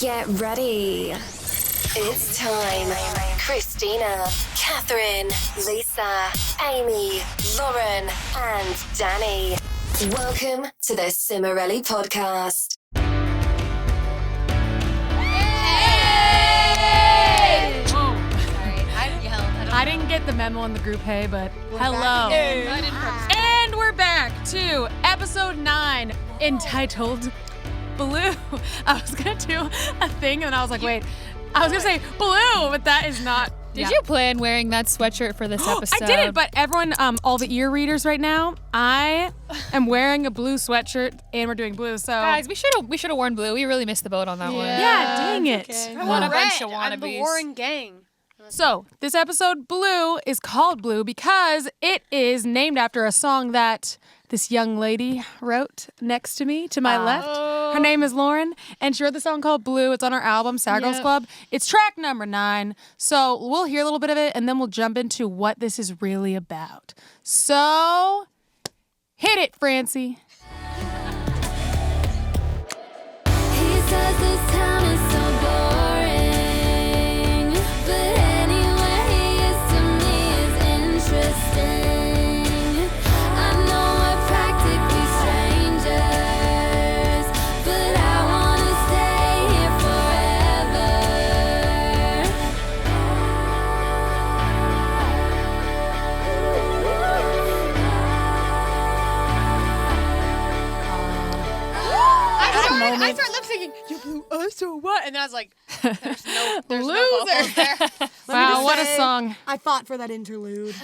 Get ready. It's time. Christina, Catherine, Lisa, Amy, Lauren, and Danny. Welcome to the Cimorelli podcast. Hey! Whoa. Sorry, I yelled. I didn't get the memo in the group, hey, but hello. Hey. I didn't practice. And we're back to episode 9 entitled Blue. I was going to do a thing and I was like, wait, I was going to say blue, but that is not. Did you plan wearing that sweatshirt for this episode? I didn't, but everyone, all the ear readers right now, I am wearing a blue sweatshirt and we're doing blue, so. Guys, we should have worn blue. We really missed the boat on that one. Yeah, dang it. Okay. I want a bunch of I'm the wannabes. Warren gang. So, this episode, Blue, is called Blue because it is named after a song that this young lady wrote next to me, to my left. Her name is Lauren, and she wrote the song called Blue. It's on her album, Sad Girls Club. It's track number 9. So, we'll hear a little bit of it, and then we'll jump into what this is really about. So, hit it, Francie. He says this town is so boring, but anywhere he is to me is interesting. I know we're practically strangers, but I wanna stay here forever. I started lip syncing. You blew us or what? And then I was like, there's no vocals there. Wow, what a song. I fought for that interlude.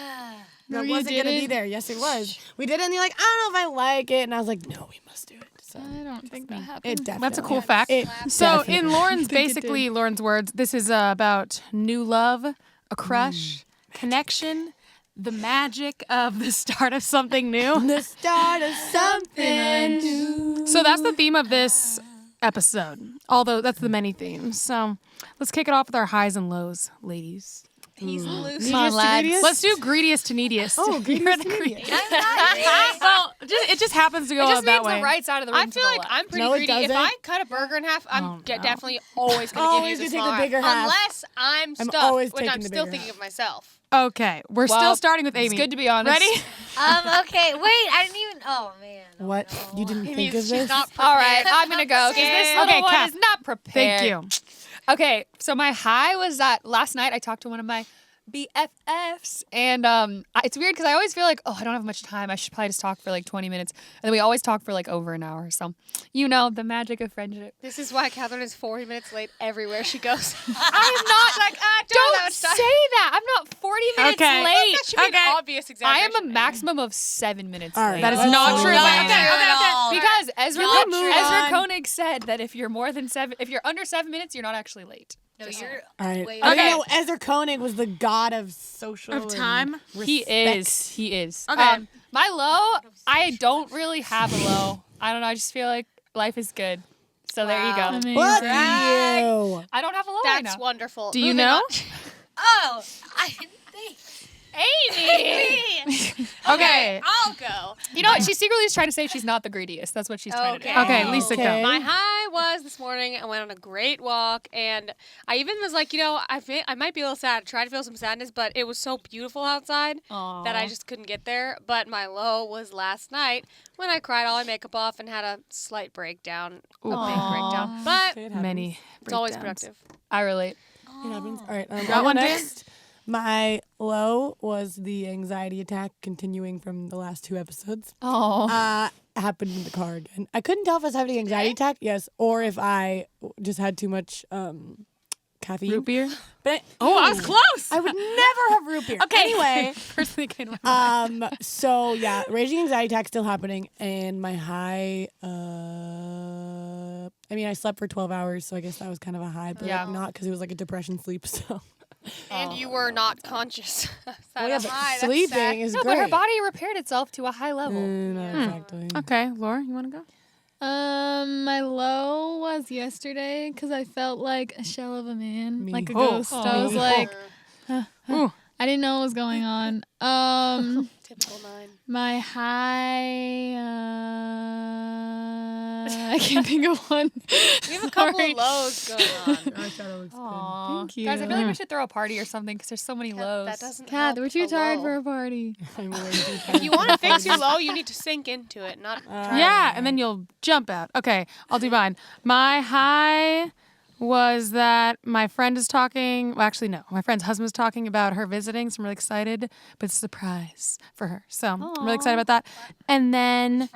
No, That you wasn't going to be didn't. there. Yes, it was. We did it, and you're like, I don't know if I like it. And I was like, no, we must do it. So I don't think that happened. it definitely. That's a cool fact. It So definitely- in Lauren's, basically Lauren's words, this is about new love, a crush, connection, the magic of the start of something new. the start of something new. So that's the theme of this episode, although that's the many themes. So let's kick it off with our highs and lows, ladies. He's loose. Come on, lads. Let's do greediest to neediest. Oh, greediest to neediest. Well, it just happens to go It just that means way. the right side of the room I feel like I'm pretty No, it greedy. If doesn't. I cut a burger in half, I'm no. definitely always going to Always give you the gonna take the small bigger half. half. Unless I'm stuffed, always which taking I'm the still bigger thinking half. of myself. Okay, we're still Well, starting with Amy. It's good to be honest. Ready? Okay, wait, I didn't even. Oh man. What? You didn't think of She's this? not All right, prepared. I'm gonna go because this little Okay, one Kath. is not prepared. Thank you. Okay, so my high was that last night I talked to one of my BFFs, and it's weird because I always feel like, I don't have much time. I should probably just talk for like 20 minutes, and then we always talk for like over an hour. So, the magic of friendship. This is why Catherine is 40 minutes late everywhere she goes. I am not like, Don't say that. I'm not 40 minutes Okay. late. That should be an obvious I exaggeration. am a maximum of 7 minutes All right. late. That is That's not so true. lame. Okay. Because Ezra move on. Koenig said that if you're under 7 minutes, you're not actually late. No, you're. All right. Wait, I Okay. didn't know Ezra Koenig was the god of social Of time? and He respect. is. Okay. My low, I don't really have a low. I don't know. I just feel like life is good. So there you go. Look at you. I don't have a low right That's now. wonderful. Do you Moving know? on. Oh, I didn't think. Amy! Okay. I'll go. You know what? She secretly is trying to say she's not the greediest. That's what she's trying to do. Okay, Lisa, Okay. go. My high was this morning. I went on a great walk, and I even was like, I might be a little sad. Tried to feel some sadness, but it was so beautiful outside that I just couldn't get there. But my low was last night when I cried all my makeup off and had a slight breakdown, a big breakdown. But It Many. it's always breakdowns. productive. I relate. happens. All right. Got I'll go one, Dan? next. My low was the anxiety attack continuing from the last 2 episodes. Oh. Happened in the car again. I couldn't tell if I was having an anxiety attack, yes, or if I just had too much caffeine. Root beer? But I was close. I would never have root beer. Okay. Anyway, First thing came to my mind. so yeah, raging anxiety attack still happening, and my high. I mean, I slept for 12 hours, so I guess that was kind of a high, but Yeah. like not because it was like a depression sleep. So And you were not conscious. well, yeah, but high. That's sleeping sad. is No, great. but her body repaired itself to a high level. Not exactly. Okay, Laura, you want to go? My low was yesterday because I felt like a shell of a man, Me. like a Oh. ghost. I was like, I didn't know what was going on. Typical 9. My high. I can't think of one. We have a couple Sorry. of lows going on. I thought it looks Aw. Thank you. Guys, I feel like we should throw a party or something because there's so many lows. That doesn't Kat, help we're too a tired low. for a party. good. I'm way too If tired you for want to fix parties. your low, you need to sink into it, not try Yeah, and then you'll jump out. Okay, I'll do mine. My high was that my friend is talking. Well, actually, no. My friend's husband was talking about her visiting, so I'm really excited. But it's a surprise for her. So I'm really excited about that. And then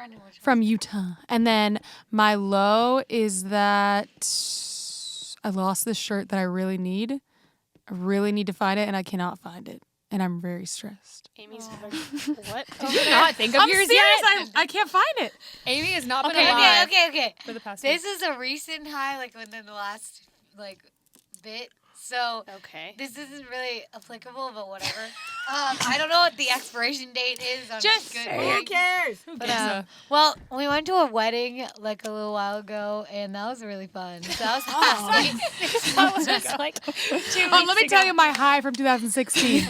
from Utah. And then my low is that I lost this shirt that I really need. I really need to find it, and I cannot find it. And I'm very stressed. Amy's having what? Did you not think of I'm yours serious. yet? I can't find it. Amy has not been Okay, alive okay. for the past This week. is a recent high, like within the last bit. So Okay. this isn't really applicable, but whatever. I don't know what the expiration date is on Just good say things. Who cares? But, well, we went to a wedding like a little while ago, and that was really fun. So that was last week. That was just like 2 weeks Let me tell ago. you my high from 2016.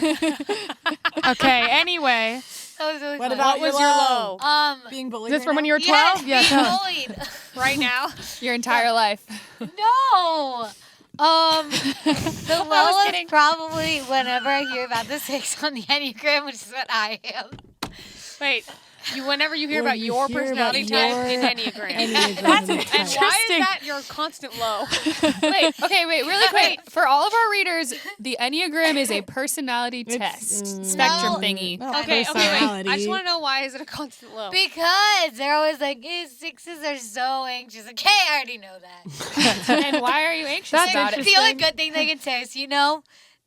Okay, anyway. That was really What fun. about What was your low? Being bullied. Is this right from when now? you were 12? Yes, tell being us. bullied. Right now? Your entire life. No. The low is kidding. probably whenever I hear about the 6 on the Enneagram, which is what I am. Wait. Whenever you hear Or about you your hear personality about type in your Enneagram. Enneagram And type. why is that your constant low? Wait, really quick. For all of our readers, the Enneagram is a personality test spectrum No. thingy. Not Okay, wait. personality. I just want to know, why is it a constant low? Because they're always like, 6s are so anxious. Okay, I already know that. And why are you anxious That's about it? The only good thing they can say is,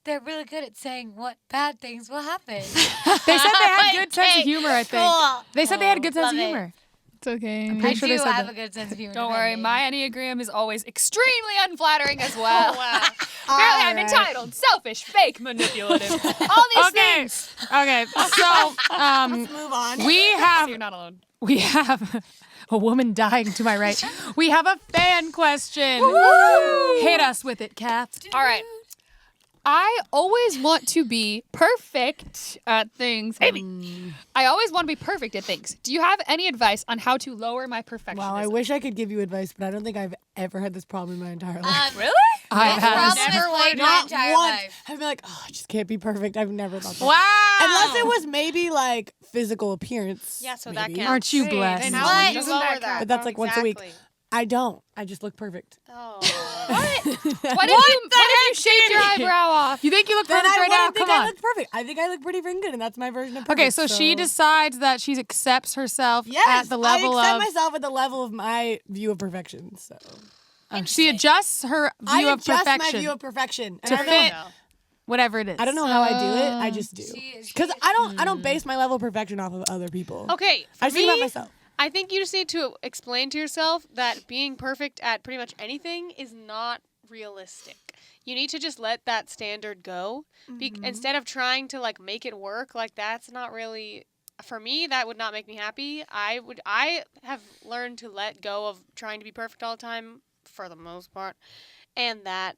they're really good at saying what bad things will happen. They said they had good sense Okay, of humor, I think. cool. They said they had a good sense Love of it. humor. It's okay. pretty I sure do they said have that. a good sense of humor. Don't worry, depending. my Enneagram is always extremely unflattering as well. Wow. Apparently, I'm Alright. entitled, selfish, fake, manipulative. All these Okay. things. Okay. So Move on. You're not alone. we have a woman dying to my right. We have a fan question. Hit us with it, Kath. All right. I always want to be perfect at things. I always want to be perfect at things. Do you have any advice on how to lower my perfectionism? Wow, I wish I could give you advice, but I don't think I've ever had this problem in my entire life. Really? I've This had problem this. has plagued my entire once. life. I'd be like, I just can't be perfect. I've never thought that. Wow. Unless it was maybe like physical appearance. Yeah, so that maybe. counts. Aren't you blessed? And What? how would you Doesn't lower that that? But that's like once a week. Exactly. I don't. I just look perfect. Oh. What if you shaved your eyebrow off? You think you look Then perfect I right now? wouldn't think Come I on. look perfect. I think I look pretty freaking good, and that's my version of perfect. Okay, so she decides that she accepts herself Yes, at the level I accept of. myself at the level of my view of perfection. So She adjusts her I view of adjust perfection my view of perfection. And to I don't know- fit whatever it is. I don't know how I do it. I just do. She- Because I don't base my level of perfection off of other people. Okay, for I just think about me, myself. I think you just need to explain to yourself that being perfect at pretty much anything is not realistic. You need to just let that standard go. Instead of trying to like make it work, like that's not really, for me, that would not make me happy. I have learned to let go of trying to be perfect all the time for the most part, and that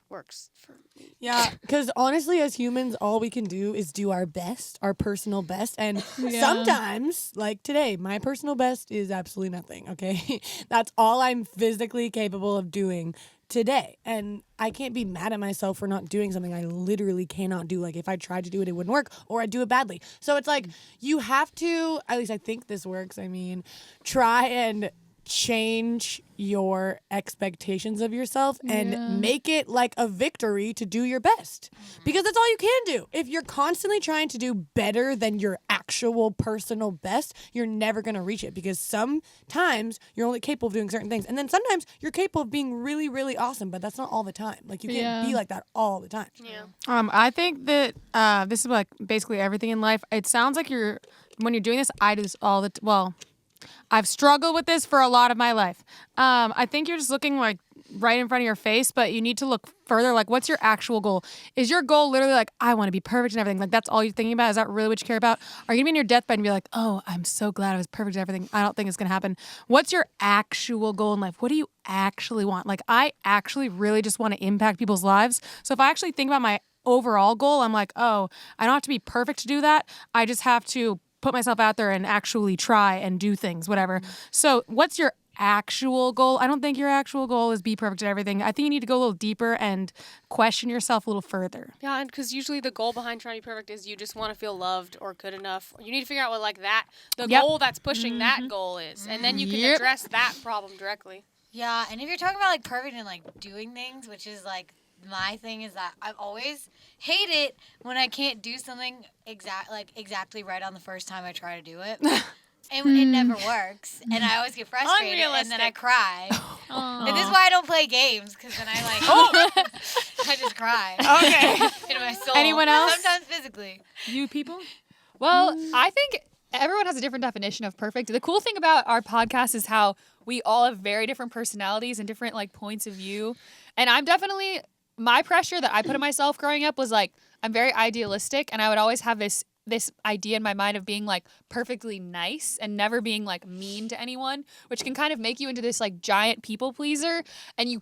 works for me. Yeah, because honestly, as humans, all we can do is do our best, our personal best. And sometimes, like today, my personal best is absolutely nothing, okay? That's all I'm physically capable of doing today. And I can't be mad at myself for not doing something I literally cannot do. Like if I tried to do it, it wouldn't work, or I'd do it badly. So it's like you have to, at least I think this works, try and change your expectations of yourself and make it like a victory to do your best, because that's all you can do. If you're constantly trying to do better than your actual personal best, you're never going to reach it, because sometimes you're only capable of doing certain things, and then sometimes you're capable of being really, really awesome, but that's not all the time. Like you can't be like that all the time. Yeah. I think that this is like basically everything in life. It sounds like when you're doing this, I do this all the well, I've struggled with this for a lot of my life. I think you're just looking like right in front of your face, but you need to look further. Like, what's your actual goal? Is your goal literally like, I want to be perfect and everything? Like, that's all you're thinking about? Is that really what you care about? Are you going to be in your deathbed and be like, oh, I'm so glad I was perfect at everything. I don't think it's going to happen. What's your actual goal in life? What do you actually want? Like, I actually really just want to impact people's lives. So if I actually think about my overall goal, I'm like, oh, I don't have to be perfect to do that. I just have to put myself out there and actually try and do things, whatever. So what's your actual goal? I don't think your actual goal is be perfect at everything. I think you need to go a little deeper and question yourself a little further. Yeah, and because usually the goal behind trying to be perfect is you just want to feel loved or good enough. You need to figure out what like that, the goal that's pushing that goal is, and then you can address that problem directly. Yeah, and if you're talking about like perfect and like doing things, which is like my thing, is that I've always hated when I can't do something exactly right on the first time I try to do it. And it never works, and I always get frustrated, and then I cry. And this is why I don't play games, because then I I just cry. Okay. In my soul. Anyone else? Sometimes physically. You people? Well, I think everyone has a different definition of perfect. The cool thing about our podcast is how we all have very different personalities and different like points of view. And I'm definitely, my pressure that I put on myself growing up was like, I'm very idealistic, and I would always have this idea in my mind of being like perfectly nice and never being like mean to anyone, which can kind of make you into this like giant people pleaser, and you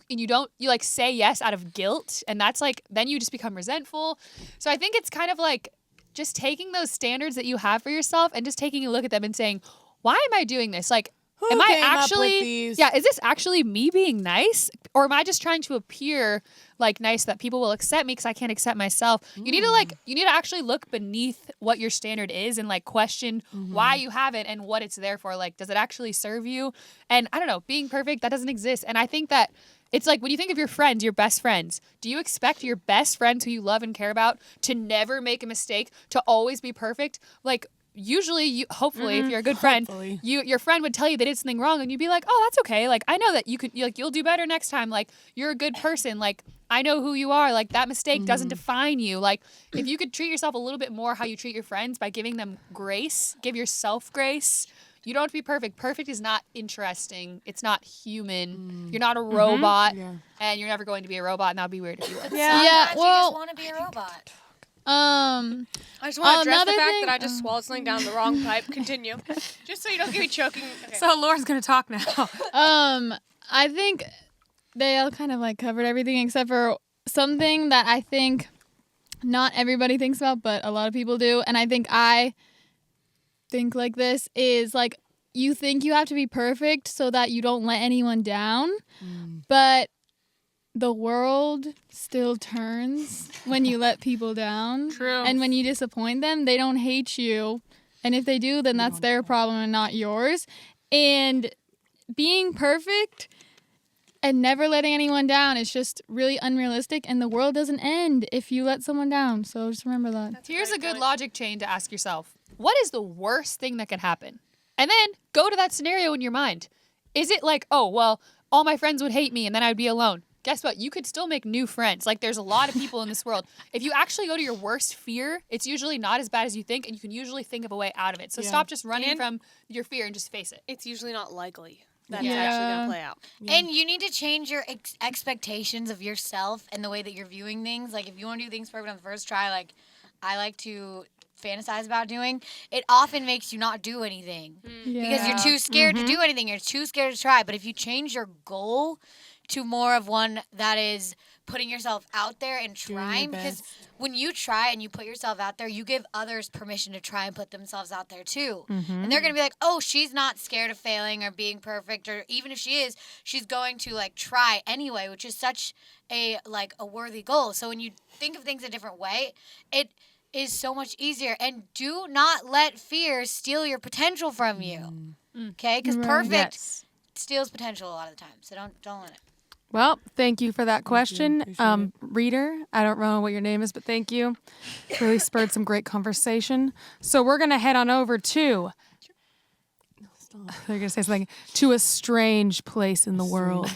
like say yes out of guilt, and that's like then you just become resentful. So I think it's kind of like just taking those standards that you have for yourself and just taking a look at them and saying, why am I doing this? Like, Who am I came up with actually these? is this actually me being nice, or am I just trying to appear like nice that people will accept me because I can't accept myself? You need to actually look beneath what your standard is and like question why you have it and what it's there for. Like, does it actually serve you? And I don't know, being perfect, that doesn't exist. And I think that it's like when you think of your friends, your best friends, do you expect your best friends who you love and care about to never make a mistake, to always be perfect? Like, usually, hopefully, if you're a good friend, your friend would tell you they did something wrong, and you'd be like, "Oh, that's okay. Like, I know that you'll do better next time. Like, you're a good person. Like, I know who you are. Like, that mistake doesn't define you. Like, if you could treat yourself a little bit more how you treat your friends by giving them grace, give yourself grace. You don't have to be perfect. Perfect is not interesting. It's not human. You're not a robot, and you're never going to be a robot. And that'd be weird if you was. Sometimes you just want to be a robot. I just want to address the Another fact thing- that I just swallowed something down the wrong pipe. Continue. Just so you don't get me choking. Okay. So Laura's gonna talk now. I think they all kind of like covered everything except for something that I think not everybody thinks about, but a lot of people do. And I think like this is like, you think you have to be perfect so that you don't let anyone down, but the world still turns when you let people down. True. And when you disappoint them, they don't hate you. And if they do, then that's their problem and not yours. And being perfect and never letting anyone down is just really unrealistic. And the world doesn't end if you let someone down. So just remember that. Here's a good logic chain to ask yourself. What is the worst thing that could happen? And then go to that scenario in your mind. Is it like, oh, well, all my friends would hate me and then I'd be alone? Guess what? You could still make new friends. Like, there's a lot of people in this world. If you actually go to your worst fear, it's usually not as bad as you think, and you can usually think of a way out of it. So stop just running from your fear and just face it. It's usually not likely that it's actually going to play out. And you need to change your expectations of yourself and the way that you're viewing things. Like, if you want to do things perfect on the first try, like I like to fantasize about doing, it often makes you not do anything because you're too scared to do anything. You're too scared to try. But if you change your goal to more of one that is putting yourself out there and trying, because when you try and you put yourself out there, you give others permission to try and put themselves out there too. And they're going to be like, oh, she's not scared of failing or being perfect, or even if she is, she's going to like try anyway, which is such a worthy goal. So when you think of things a different way, it is so much easier. And do not let fear steal your potential from you. Okay? Because perfect steals potential a lot of the time. So don't let it. Well, thank you for that question. Reader, I don't know what your name is, but thank you. Really spurred some great conversation. So we're going to head on over to, they're going to say something, to a strange place in the world.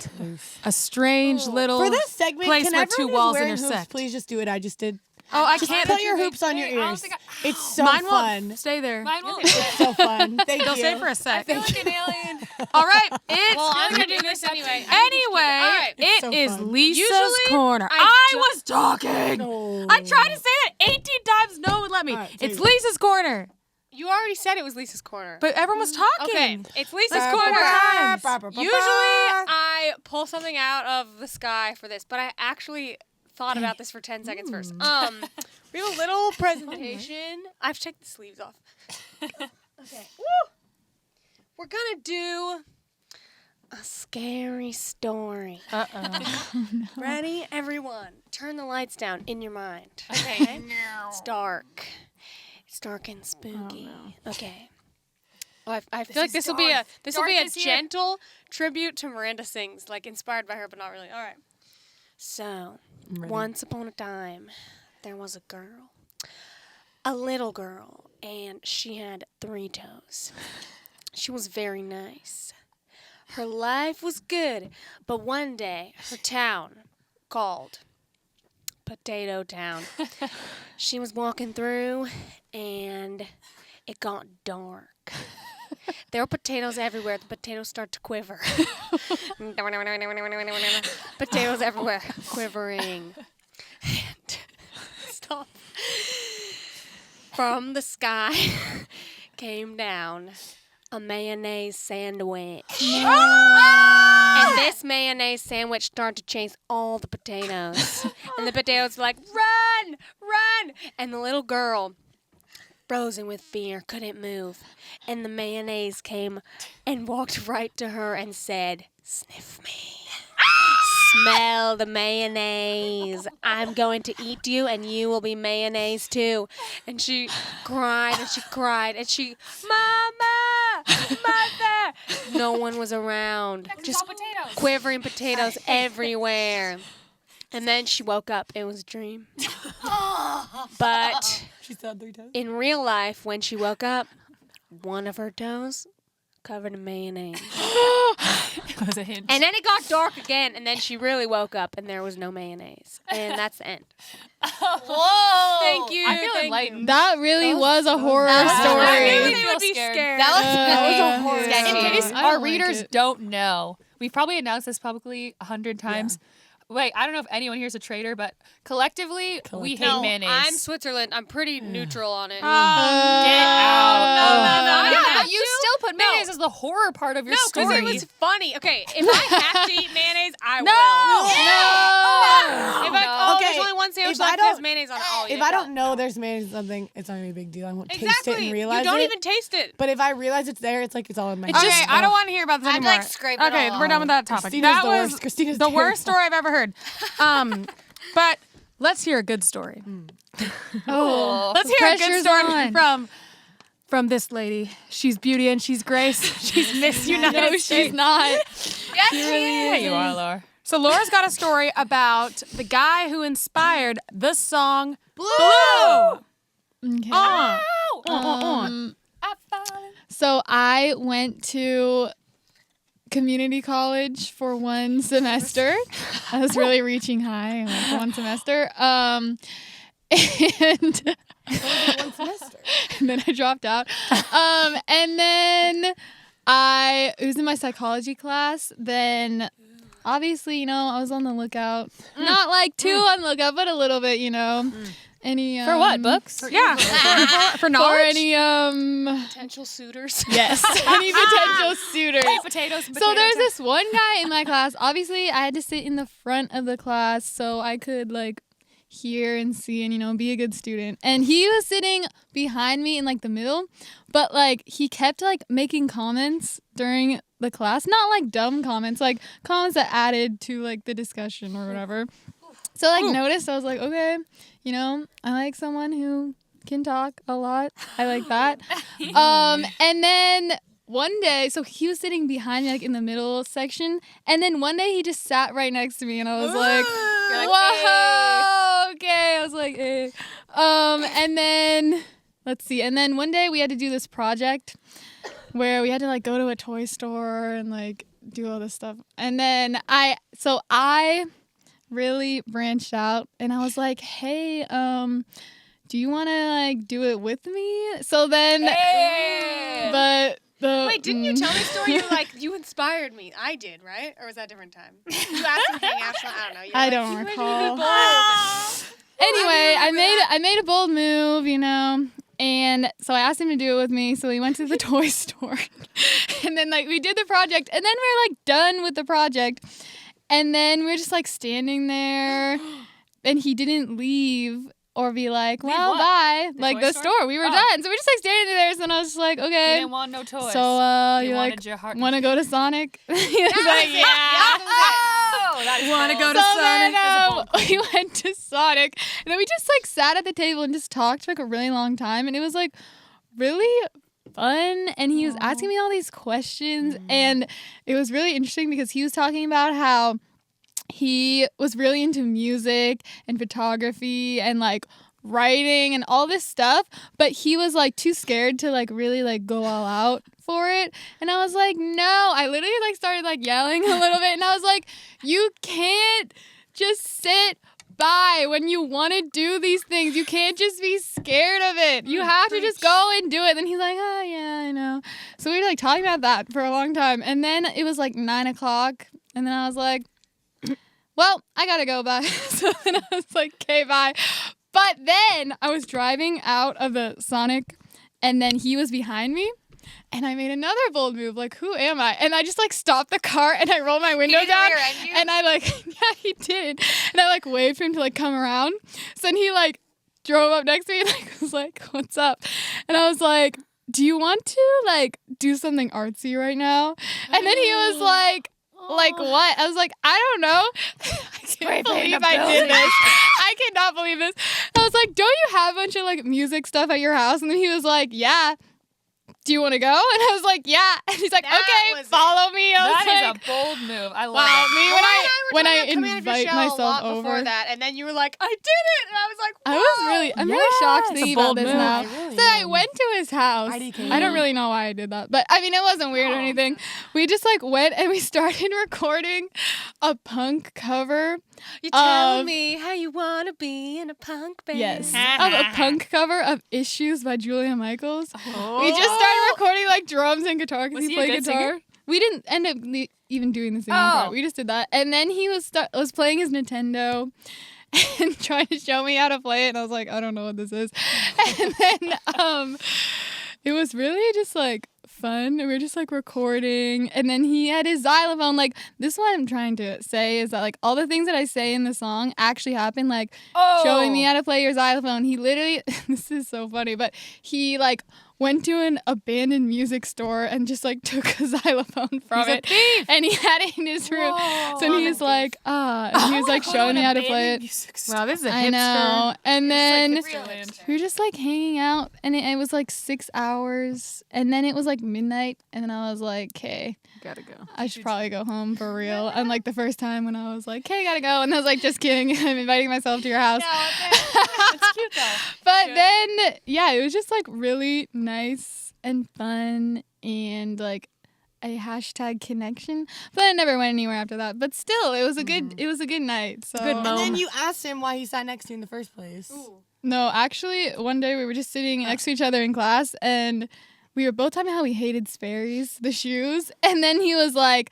A strange little For this segment, place can where everyone two who's walls wearing hoops intersect. please just do what I just did? Oh, I Just can't put your hoops on your ears. It's so Mine fun. won't stay there. Mine won't. It's so fun. Thank They'll you. stay for a sec. Like an alien. All right, it's Well, I'm going to do this anyway. anyway. It's so It is fun. Lisa's Usually, corner. I I was talking. Oh. I tried to say it 18 times. No one let me. All right, It's say it. Lisa's corner. You already said it was Lisa's corner. But everyone was talking. Okay, it's Lisa's Ba, corner. ba, ba, ba, ba, Usually, ba. I pull something out of the sky for this, but I actually thought about this for 10 seconds first. We have a little presentation. I've checked the sleeves off. Okay. Woo! We're gonna do a scary story. Ready, everyone? Turn the lights down in your mind. Okay. It's dark. It's dark and spooky. Okay. Oh, I feel like this will be a gentle tribute to Miranda Sings, like inspired by her, but not really. All right. So, once upon a time, there was a girl, a little girl, and she had 3 toes. She was very nice. Her life was good, but one day, her town called Potato Town. She was walking through, and it got dark. There were potatoes everywhere. The potatoes start to quiver. Potatoes everywhere, quivering. And stop. From the sky came down a mayonnaise sandwich. And this mayonnaise sandwich started to chase all the potatoes. And the potatoes were like, run, run. And the little girl, frozen with fear, couldn't move. And the mayonnaise came and walked right to her and said, sniff me. Smell the mayonnaise. I'm going to eat you and you will be mayonnaise too. And she cried and she cried and she, Mama! Mother! No one was around. Just quivering potatoes everywhere. And then she woke up. It was a dream. But She saw 3 toes. in real life, when she woke up, one of her toes covered in mayonnaise. It was a hint. And then it got dark again, and then she really woke up, and there was no mayonnaise. And that's the end. Whoa! Thank you. I feel thank enlightened. you. That really was a horror that was- story. I knew I they feel would be scared. scared. That was a horror yeah. sketchy. In case I our don't like readers it. don't know, we've probably announced this publicly 100 times. Wait, I don't know if anyone here's a traitor, but collectively, we hate No, mayonnaise. I'm Switzerland. I'm pretty neutral on it. Get out. no. Yeah, I but you do- still put no. mayonnaise as the horror part of your No, because story. it was funny. Okay, if I have to eat mayonnaise, I will. No. If there's only one sandwich If I left that has don't- mayonnaise on it, I'll eat If it. I don't know there's mayonnaise in something, it's not gonna be a big deal. I won't taste it Exactly. and realize You don't it. even taste it. But if I realize it's there, it's like it's all in my Okay, head. I don't want to hear about this I'd, anymore. like, scrape it Okay, all. we're done with that topic. Christina's that the was worst. Christina's the terrible. worst story I've ever heard. But let's hear a good story. Oh, Let's hear a good pressure's story on. from this lady. She's beauty and she's grace. She's Miss United No, States. she's not. Yes, she Yeah, you are, Laura. So Laura's got a story about the guy who inspired the song Blue. Okay. So I went to community college for 1 semester. I was really reaching high. I went for 1 semester. And One semester. and then I dropped out. And then it was in my psychology class. Then obviously, I was on the lookout. Not like too on the lookout, but a little bit, Any For what? Books? Yeah. for For knowledge. any Potential suitors. yes, any potential suitors. Potatoes and So there's this one guy in my class. Obviously, I had to sit in the front of the class so I could hear and see and be a good student. And he was sitting behind me in the middle, but he kept making comments during the class, not dumb comments, comments that added to the discussion or whatever. So noticed, I was like, okay, I like someone who can talk a lot. I like that. And then one day, so he was sitting behind me in the middle section, and then one day he just sat right next to me, and I was like, whoa, okay. I was like, eh. And then let's see. And then one day we had to do this project where we had to go to a toy store and do all this stuff. And then I really branched out, and I was like, hey, do you want to do it with me? So then, but Wait, didn't you tell me a story? You were you inspired me. I did, right? Or was that a different time? You asked me to hang out. So I don't know. You're I like, don't "You made me recall." bold." Anyway, I made a bold move, and so I asked him to do it with me. So we went to the toy store, and then we did the project, and then we were done with the project, and then we were just standing there, and he didn't leave or be like, Leave well, what? bye. The Like toy the store? store. We were Oh. done. So we're just like standing there. So then I was just like, You okay. didn't want no toys. So you you wanted like your heart. want to go to Sonic? He was like, yeah. Oh, that is Want to go bold. to So Sonic? then we went to Sonic, and then we just like sat at the table and just talked for like a really long time, and it was like really fun. And he was asking me all these questions, and it was really interesting because he was talking about how he was really into music and photography and like writing and all this stuff, but he was like too scared to like really like go all out for it. And I was like, no, I literally like started like yelling a little bit, and I was like, you can't just sit by when you want to do these things. You can't just be scared of it. You have to just go and do it. And he's like, oh yeah, I know. So we were like talking about that for a long time, and then it was like 9:00, and then I was like, well, I gotta go, bye. So then I was like, okay, bye. But then I was driving out of the Sonic, and then he was behind me, and I made another bold move. Like, who am I? And I just like stopped the car, and I rolled my window didn't down, rear-end you? and I like, yeah, he did. And I like waved for him to like come around. So then he like drove up next to me and like was like, what's up? And I was like, do you want to like do something artsy right now? And then he was like what? I was like, I don't know. I can't believe I did this. I cannot believe this. I was like, don't you have a bunch of like music stuff at your house? And then he was like, yeah. Do you want to go? And I was like, yeah. And he's like, That okay, was follow me. I was That like, is a bold move. I love Wow, it. when I Lauren and I were talking about coming out of your invite shell a myself lot over. before that, and then you were like, I did it, and I was like, I whoa. was really, I'm really shocked Yes. thinking A bold about this move. now. I really So I am. went to his house. IDK. I don't really know why I did that, but I mean, it wasn't weird or anything. We just like went and we started recording a punk cover. You tell of- me how you wanna be in a punk band. Yes, of a punk cover of "Issues" by Julia Michaels. We just started recording like drums and guitar because Was he he a played good guitar. singer? We didn't end up even doing the singing part. We just did that, and then he was playing his Nintendo and trying to show me how to play it, and I was like, I don't know what this is. And then it was really just like fun, and we were just like recording, and then he had his xylophone. Like, this is what I'm trying to say is that like all the things that I say in the song actually happened, like showing me how to play your xylophone. He literally this is so funny, but he like went to an abandoned music store and just like took a xylophone from it, and he had it in his room. So he was like, and he was like showing me how to play it. Wow, this is a I hipster. know. And then Hipsterland. we were just like hanging out, and it was like 6 hours, and then it was like midnight, and then I was like, okay, Gotta go. I should probably go home for real. And like the first time when I was like, okay, gotta go, and I was like, just kidding, I'm inviting myself to your house. It's cute though. But then, yeah, it was just like really nice and fun, and like a hashtag connection. But I never went anywhere after that. But still, it was a good night. So Good And moment. then you asked him why he sat next to you in the first place. No, actually, one day we were just sitting next to each other in class, and we were both talking about how we hated Sperry's, the shoes. And then he was like,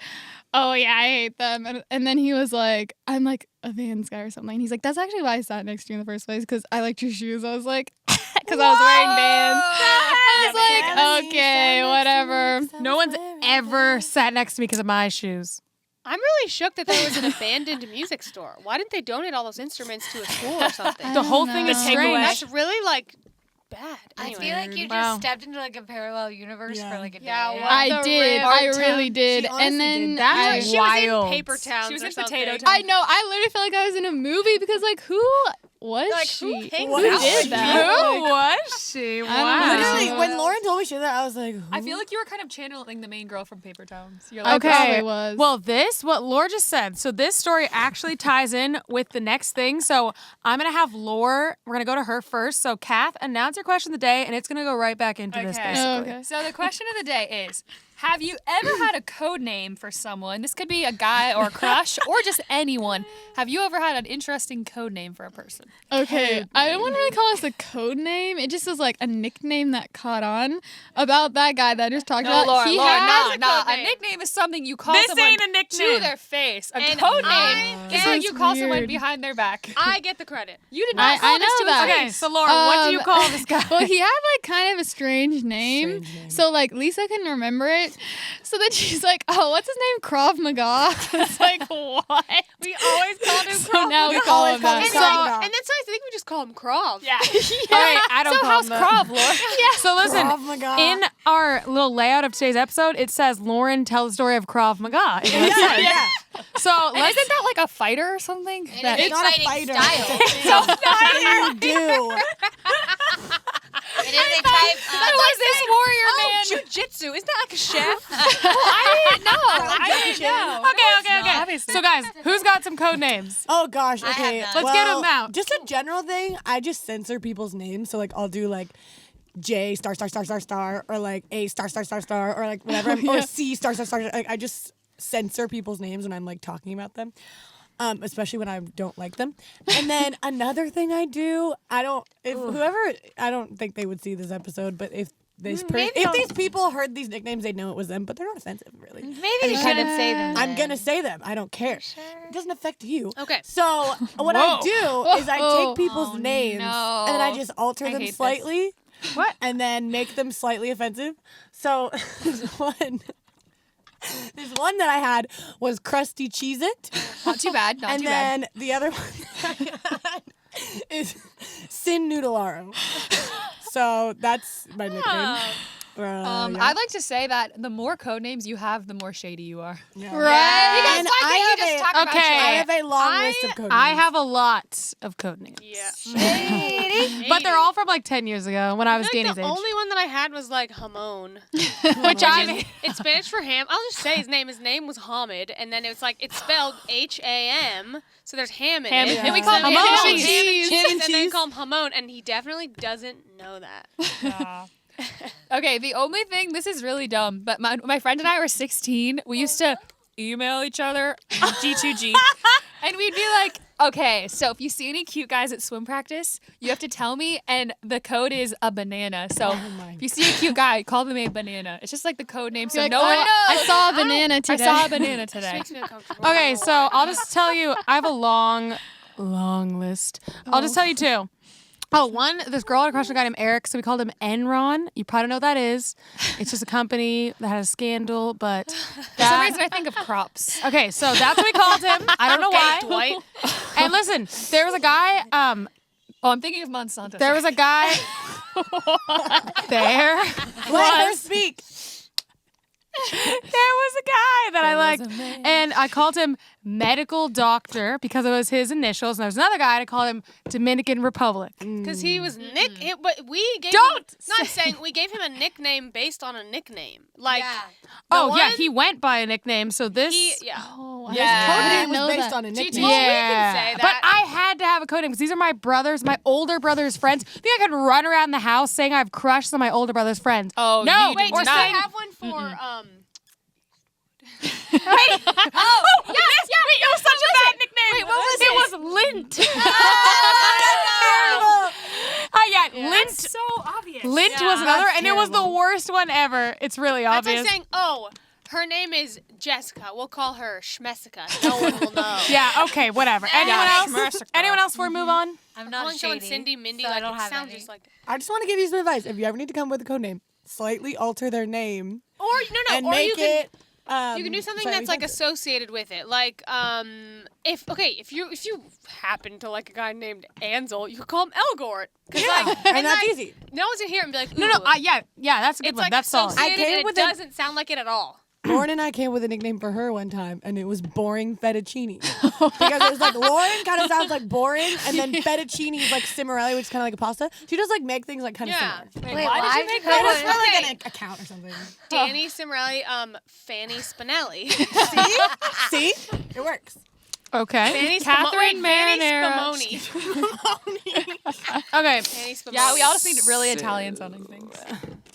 oh, yeah, I hate them. And then he was like, I'm like a Vans guy or something. And he's like, that's actually why I sat next to you in the first place, because I liked your shoes. I was like, because I was wearing Vans. I was like, okay, whatever. No one's ever sat next to me because of my shoes. I'm really shook that there was an abandoned music store. Why didn't they donate all those instruments to a school or something? The whole thing is know. strange. That's really like bad. I Anyway. feel like you Wow. just stepped into like a parallel universe Yeah. for like a day. Yeah, well, I The did. rip. I Art really town. did. She honestly And then did. That's I, like She wild. was in Paper Towns She was or in something. Potato Town. I know. I literally felt like I was in a movie because, like, who was Like, she? who hangs Who out did like that? Who was she? don't Wow. know. Literally, when Lauren told me she did that, I was like, I feel like you were kind of channeling the main girl from Paper Towns. You're like, I Okay. probably was. Well, what Laura just said. So this story actually ties in with the next thing. So I'm gonna have Laura. We're gonna go to her first. So Kath, announce your question of the day, and it's gonna go right back into this. Okay. Basically. Oh, okay. So the question of the day is, have you ever had a code name for someone? This could be a guy or a crush or just anyone. Have you ever had an interesting code name for a person? Okay, I wouldn't really call this a code name. It just was like a nickname that caught on about that guy that I just talked about. Laura, He Laura, has nah. code A name. nickname is something you call This someone ain't a nickname. to their face. A And code I name is get- when you call someone weird. behind their back. I get the credit. You did not I call this know to his that. Okay, face. so Laura, what do you call this guy? Well, he had like kind of a strange name. Strange name. So like Lisa couldn't remember it, So then she's like, "Oh, what's his name? Krav Maga." It's like, what? We always called him So Krav. now we call him that. And Krav Maga. that's nice. I think we just call him Krav. Yeah. Okay, I don't So call how's him that. Krav, Laura? So listen, Krav Maga. in our little layout of today's episode, it says Lauren tells the story of Krav Maga. yeah. So And isn't that like a fighter or something? That- It's not a fighting fighter. style. You do. It is a type Who is this warrior man? Jiu-jitsu. Isn't that like a chef? I didn't know. Okay. Obviously. So guys, who's got some code names? Oh gosh. have Okay. none. Let's get 'em out. Just a general thing. I just censor people's names. So like I'll do like J star star star star star or like A star star star star or like whatever or C star star star. Like I just censor people's names when I'm like talking about them. Especially when I don't like them. And then another thing I do, I don't think they would see this episode, but if these people heard these nicknames, they'd know it was them, but they're not offensive, really. Maybe you shouldn't say them. I'm gonna say them. I don't care. It doesn't affect you. Okay. So what I do is I take people's names no. and then I just alter them hate this. slightly. What? And then make them slightly offensive. So this one that I had was Krusty Cheez-It. Not too bad. Not And too bad. then the other one that I had is Sin Noodlearo. So that's my nickname. Yeah. I'd like to say that the more code names you have, the more shady you are. Yeah. Right? Because And why I can't you have just a- talk about okay. your I life? have a long list of code names. I have a lot of code names. Yeah. But they're all from like 10 years ago when I was I feel Danny's like age. the only one that I had was like Hamon. Which I mean, It's Spanish for ham. I'll just say his name. His name was Hamid, and then it's like it's spelled Ham. So there's ham in Ham it. and And we cheese. call him Hamon. ham and Ham cheese. and And then cheese. call him Hamon, and he definitely doesn't know that. Okay, the only thing, this is really dumb, but my friend and I were 16. We used to email each other G2G. And we'd be like, okay, so if you see any cute guys at swim practice, you have to tell me, and the code is a banana. So if you see a cute guy, call them a banana. It's just like the code name, so Like, no one knows. I saw a banana I today. saw a banana today. Makes me uncomfortable. okay, so I'll just tell you, I have a long list. I'll just tell you two. Oh, one, this girl had a crush on a guy named Eric, so we called him Enron. You probably don't know what that is. It's just a company that had a scandal, but For some that... reason, I think of crops. Okay, so that's what we called him. I don't know why. Dwight. And listen, there was a guy, Oh, I'm thinking of Monsanto. there was a guy there. Let her speak. There was a guy that I liked, and I called him Medical Doctor because it was his initials. And there was another guy, and I called him Dominican Republic. Because he was but we gave Don't him, not saying we gave him a nickname based on a nickname. Like Yeah. Oh, yeah, one- he went by a nickname, so this... Oh, His Yeah. code I name didn't was know based that. on a nickname. Well, we yeah, can say but that. I had to have a code name because these are my brothers, my older brother's friends. Think I could run around the house saying I have crushes on my older brother's friends? Oh, no, you Wait, or do I saying... have one for Yes, wait, it was such a bad nickname. Wait, what was it? It was Lint. Yeah, Lint. so obvious. Lint was another, and it was the worst one ever. It's really That's obvious. like saying, oh, her name is Jessica. We'll call her Schmessica. No one will know. Yeah, okay, whatever. Anyone else? Schmersica. Anyone else before we move on? I'm Calling not someone shady. Cindy, Mindy, so like I don't it have sounds any. just like. I just want to give you some advice. If you ever need to come up with a code name, slightly alter their name Or no, and or make you can. it. You can do something slightly that's like offensive. associated with it, like if you happen to like a guy named Ansel, you could call him Elgort. Yeah, and that's easy. No one's gonna hear him be like, No, "Ooh." yeah, that's a good It's one. like That's solid. associated I came and with it a- doesn't sound like it at all. Lauren and I came with a nickname for her one time, and it was Boring Fettuccine. Because it was like, Lauren kind of sounds like boring, and then fettuccine is like Cimorelli, which is kind of like a pasta. She does like make things like kind of Yeah. similar. Wait, why did you why make did It you was put- for like Okay. an account or something. Danny Cimorelli, Fanny Spinelli. See? It works. Okay. Fanny Catherine Marinara. Spumoni. Okay. Fanny Spumoni. Yeah, we all just need really Italian sounding things.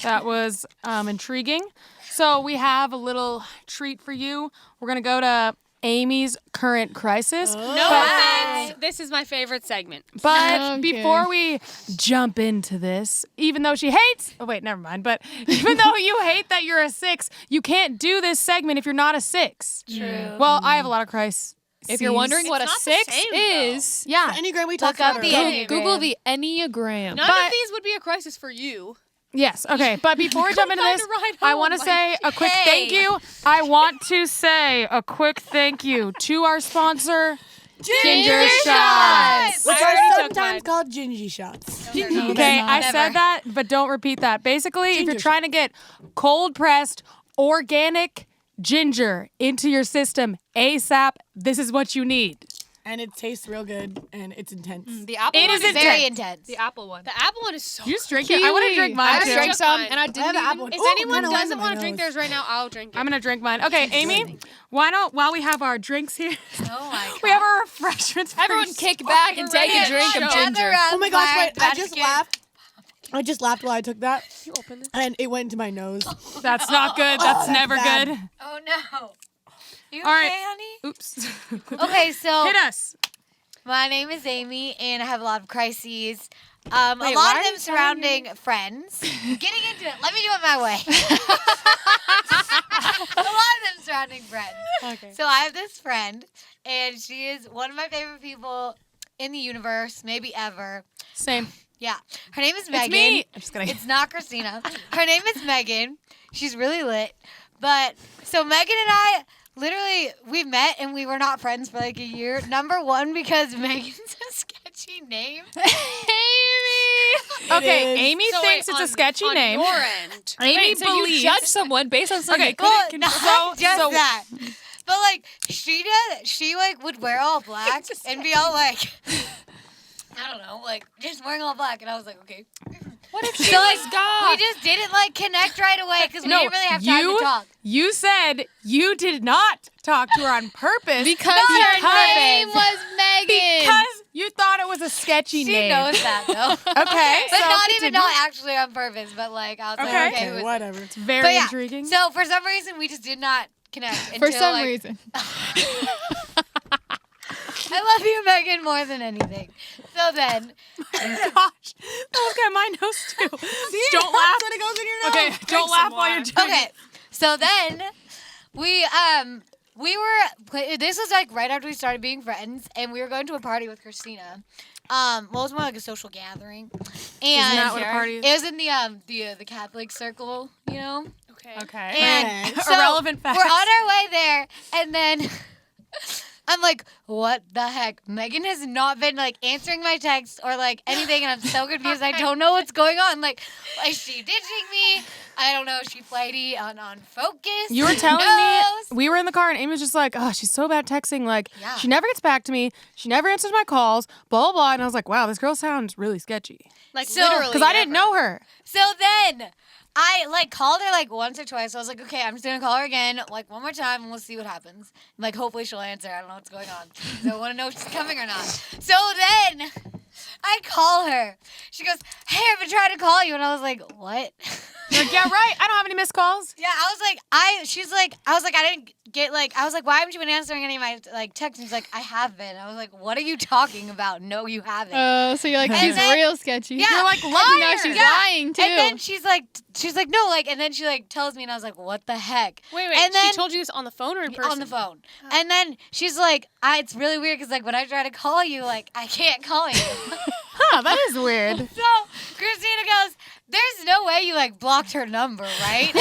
That was intriguing. So we have a little treat for you. We're gonna go to Amy's current crisis. No offense. This is my favorite segment. But Okay. before we jump into this, even though she hates, oh wait, never mind. But even though you hate that you're a 6, you can't do this segment if you're not a 6. True. Well, I have a lot of crises. If you're wondering what a not the 6 same, though. is, yeah, Enneagram we Look talked up about the earlier. Enneagram. Google the Enneagram. None But- of these would be a crisis for you. Yes, okay. But before we jump into Find this, a ride I home, want to say a quick Hey. thank you. I want to say a quick thank you to our sponsor, Ginger Shots. Which I are already took sometimes mine. called gingy shots. Okay, I said that, but don't repeat that. Basically, if you're Ginger trying to get cold pressed, organic ginger into your system ASAP, this is what you need. And it tastes real good, and it's intense. The apple It one is is Very intense. intense. the apple one. The apple one is so. You just drink it. I want to drink mine I too. drank some mine. and I I didn't have an even. apple one. If Ooh, anyone kinda lands doesn't in my want to drink nose. theirs right now, I'll drink it. I'm gonna drink mine. Okay, Amy, why don't while we have our drinks here, Oh my god. we have our refreshments. Everyone first. kick back and take a drink of ginger. Oh my gosh, wait, I just laughed while I took that, You open this. and it went into my nose. That's not good. That's that's never bad. good. Oh no. You All right. okay, honey? Oops. Okay, so Hit us. my name is Amy, and I have a lot of crises. A Wait, why lot are of them you surrounding friends. Getting into it. Let me do it my way. A lot of them surrounding friends. Okay. So I have this friend, and she is one of my favorite people in the universe, maybe ever. Same. Yeah. Her name is Megan. It's me. I'm just kidding. It's not Christina. Her name is Megan. She's really lit. But so Megan and I literally we met and we were not friends for like a year. Number one, because Megan's a sketchy name. Okay, is. Amy So thinks wait, it's a on- sketchy on name. your end. Amy Wait, so believes. you judge someone based on something Okay, they couldn't Well, control. not just so- that. But like she like would wear all black and be all like I don't know, like just wearing all black, and I was like, okay. What if she So like was God? we just didn't like connect right away because we No, didn't really have time to talk. You said you did not talk to her on purpose Because her name because- was Megan. because you thought it was a sketchy She name. knows that though. Okay, But so not even continue. not actually on purpose, but like I was Okay. like, okay, who is it? whatever. Very But yeah, intriguing. so for some reason we just did not connect. For until, some like, reason. I love you, Megan, more than anything. So then, Gosh, that was got my nose too. Don't laugh. When it goes in your nose. Okay, don't laugh while you're doing okay, so then we were. This was like right after we started being friends, and we were going to a party with Christina. Well, it was more like a social gathering, and Isn't that what a party is? it was in the Catholic circle, you know. Okay. Okay. And Okay. so Irrelevant facts. we're on our way there, and then I'm like, what the heck? Megan has not been like answering my texts or like anything, and I'm so confused. I don't know what's going on. Like, is she ditching me? I don't know. Is she flighty, unfocused? You were telling Knows? me, we were in the car and Amy was just like, oh, she's so bad texting. Like, Yeah. she never gets back to me. She never answers my calls, blah, blah, blah. And I was like, wow, this girl sounds really sketchy. Like So- literally. Because I didn't know her. So then I like called her like once or twice. I was like, okay, I'm just gonna call her again, like one more time, and we'll see what happens. Like, hopefully she'll answer. I don't know what's going on. So I want to know if she's coming or not. So then I call her. She goes, hey, I've been trying to call you, and I was like, what? You're like, yeah, right. I don't have any missed calls. Yeah, I was like, I didn't get like, I was like, why haven't you been answering any of my like texts? And she's like, I have been. I was like, what are you talking about? No, you haven't. So you're like, And she's then- real sketchy. Yeah. You're like, No, liar. she's Yeah. lying too. And then she's like, no, like, and then she like tells me, and I was like, what the heck? Wait. And then She told you this on the phone or in person? on the phone. And then she's like, it's really weird because like when I try to call you, like I can't call you. Huh, that is weird. So Christina goes, there's no way you like blocked her number, right?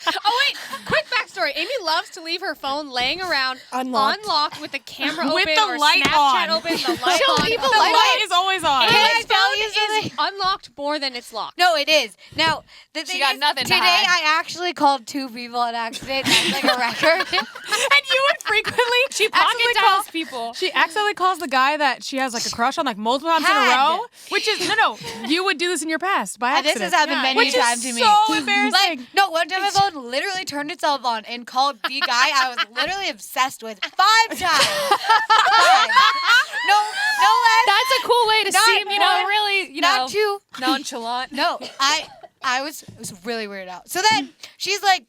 Oh wait, quick backstory. Amy loves to leave her phone laying around Unlocked. with the camera With open the or light Snapchat on. open, the light She'll on. leave The the light light is always on. Can I Her tell you phone something? is unlocked more than it's locked. No, it is. Now, the thing got is, nothing to today hide. I actually called 2 people on accident. That's like a record. And you would frequently, she Pocket accidentally dials calls people. She accidentally calls the guy that she has like a crush on like multiple times in a Had. row. Which is no. You would do this in your past by This accident. has happened many which times is to me. so embarrassing. Like, no, one time my phone literally turned itself on and called the guy I was literally obsessed with 5 times. 5. No less. That's a cool way to Not seem, you know, one, really, you not know, 2. nonchalant. No, I was really weirded out. So then she's like,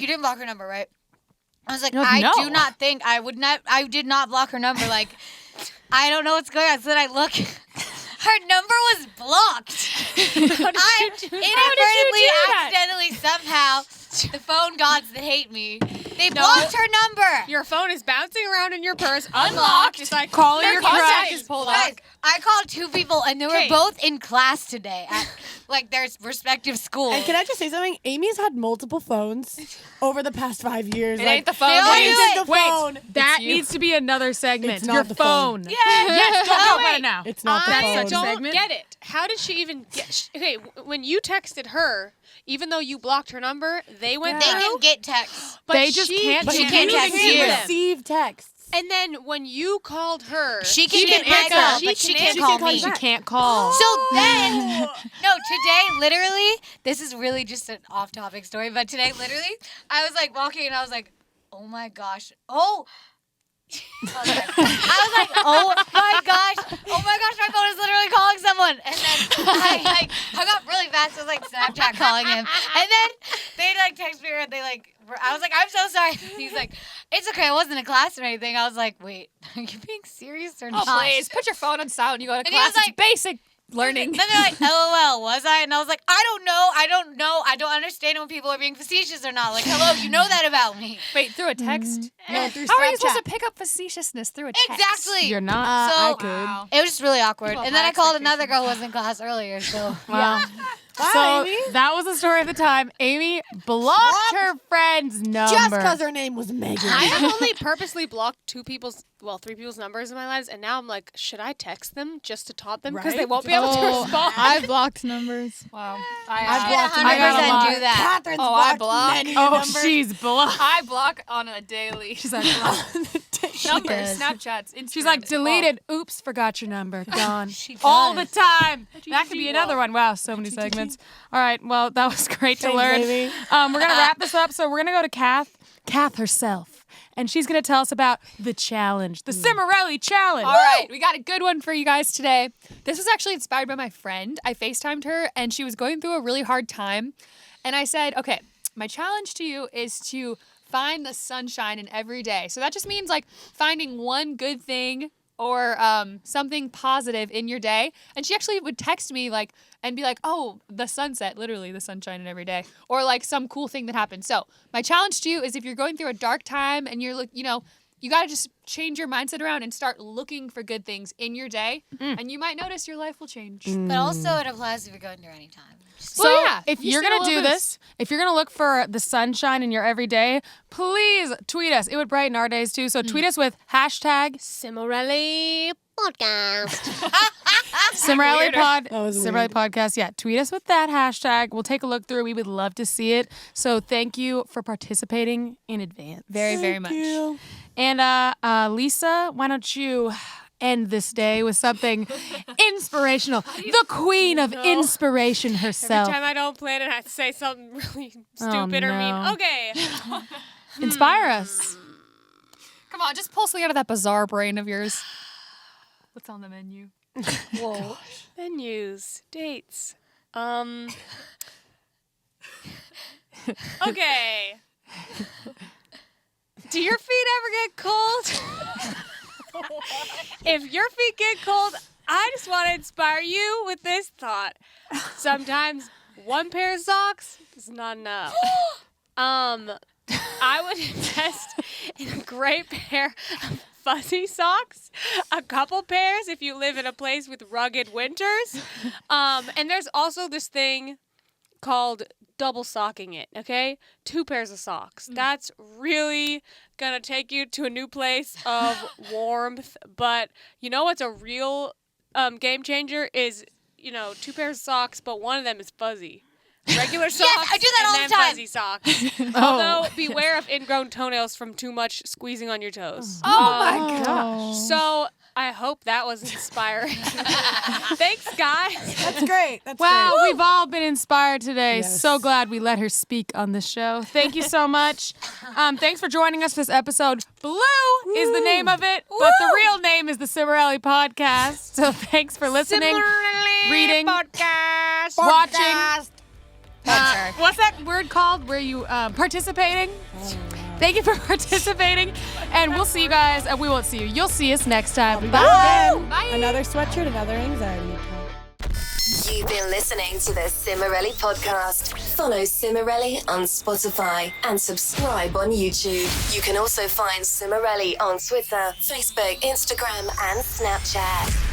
you didn't block her number, right? I was like, You're like, I no. do not think I did not block her number. Like, I don't know what's going on. So then I look, her number was blocked. I inadvertently, accidentally, somehow, the phone gods that hate me, they blocked her number. Your phone is bouncing around in your purse, unlocked. It's like Calling your contact crush. is pulled up. Guys, I called 2 people, and they were Okay. both in class today. like their respective schools. And can I just say something? Amy's had multiple phones over the past 5 years. It ain't the phone. they all Wait, do It's it. the phone. That you. needs to be another segment. It's not Your the phone. phone. Yes, talk about it now. It's not the I phone. don't segment? get it. How did she even get? Okay, when you texted her, even though you blocked her number, they went They through. can get texts. But They just she, can't But she you can't text receive you. them. receive texts. And then when you called her, She can didn't get answer. back up, but she can't call me. She can't call. So then, no, today, literally, this is really just an off-topic story, but today, literally, I was like walking and I was like, oh my gosh, okay. I was like, oh my gosh, my phone is literally calling someone. And then I like hung up really fast. I was like Snapchat calling him. And then they like text me and they like, I was like, I'm so sorry. He's like, it's okay, I wasn't in class or anything. I was like, wait, are you being serious or not? Oh, please, put your phone on silent. You go to And he class. was It's basic learning. Then they're like, LOL, was I? And I was like, I don't know. I don't understand when people are being facetious or not. Like, hello, you know that about me. Wait, through a text? No, through How are you Snapchat. supposed to pick up facetiousness through a text? Exactly. You're not. So I could. Wow. it was just really awkward. Well, And then my I called another girl who was in class earlier. So Wow. Bye, So Amy. that was the story of the time. Amy blocked her friend's number. Just because her name was Megan. I have only purposely blocked three people's numbers in my lives, and now I'm like, should I text them just to taunt them because they Right? won't be able to respond? I've blocked numbers. Wow. I've I blocked can I got a lot. 100% do that. Catherine's Oh, I blocked block. many Oh, numbers. she's blocked. I block on a daily. She's like, Numbers, Snapchats, Instagrams. she's like, deleted. Oops, forgot your number. Gone. She All the does. time. That could be another one. Wow, so many segments. All right, well, that was great to Thanks, learn. baby. We're going to wrap this up. So we're going to go to Kath herself. And she's going to tell us about the challenge, the Cimorelli challenge. All right, we got a good one for you guys today. This was actually inspired by my friend. I FaceTimed her, and she was going through a really hard time. And I said, okay, my challenge to you is to find the sunshine in every day. So that just means like finding one good thing or something positive in your day. And she actually would text me like and be like, oh, the sunset, literally the sunshine in every day, or like some cool thing that happened. So my challenge to you is if you're going through a dark time and you're you got to just change your mindset around and start looking for good things in your day. And you might notice your life will change. But also it applies if you're going through any time. So Well, yeah, if you you're stand a going to do little this, if you're going to look for the sunshine in your everyday, please tweet us. It would brighten our days too. So tweet us with hashtag Cimorelli podcast. Cimorelli Pod. That was Cimorelli weird. Podcast. Yeah, tweet us with that hashtag. We'll take a look through. We would love to see it. So thank you for participating in advance. Very, very much. Thank you. And Lisa, why don't you end this day with something inspirational? The queen of inspiration herself. Every time I don't plan it, I have to say something really stupid or mean. no. Okay. Inspire us. Come on, just pull something out of that bizarre brain of yours. What's on the menu? Whoa. Venues, dates. Okay. Do your feet ever get cold? If your feet get cold, I just want to inspire you with this thought. Sometimes one pair of socks is not enough. I would invest in a great pair of fuzzy socks, a couple pairs if you live in a place with rugged winters. And there's also this thing called double socking it, okay? 2 pairs of socks. That's really gonna take you to a new place of warmth. But you know what's a real game changer is, 2 pairs of socks, but one of them is fuzzy. Regular socks I do that and all then the time. fuzzy socks. Although, beware of ingrown toenails from too much squeezing on your toes. Oh my gosh. So I hope that was inspiring. Thanks, guys. That's great. That's Wow, great. we've all been inspired today. Yes. So glad we let her speak on the show. Thank you so much. Thanks for joining us for this episode. Blue is the name of it, but the real name is the Cimorelli Podcast. So thanks for listening, reading, podcast. watching. What's that word called where you participating? Thank you for participating, and we'll see you guys. We won't see you. You'll see us next time. Bye. Again, another sweatshirt, another anxiety attack. You've been listening to the Cimorelli podcast. Follow Cimorelli on Spotify and subscribe on YouTube. You can also find Cimorelli on Twitter, Facebook, Instagram, and Snapchat.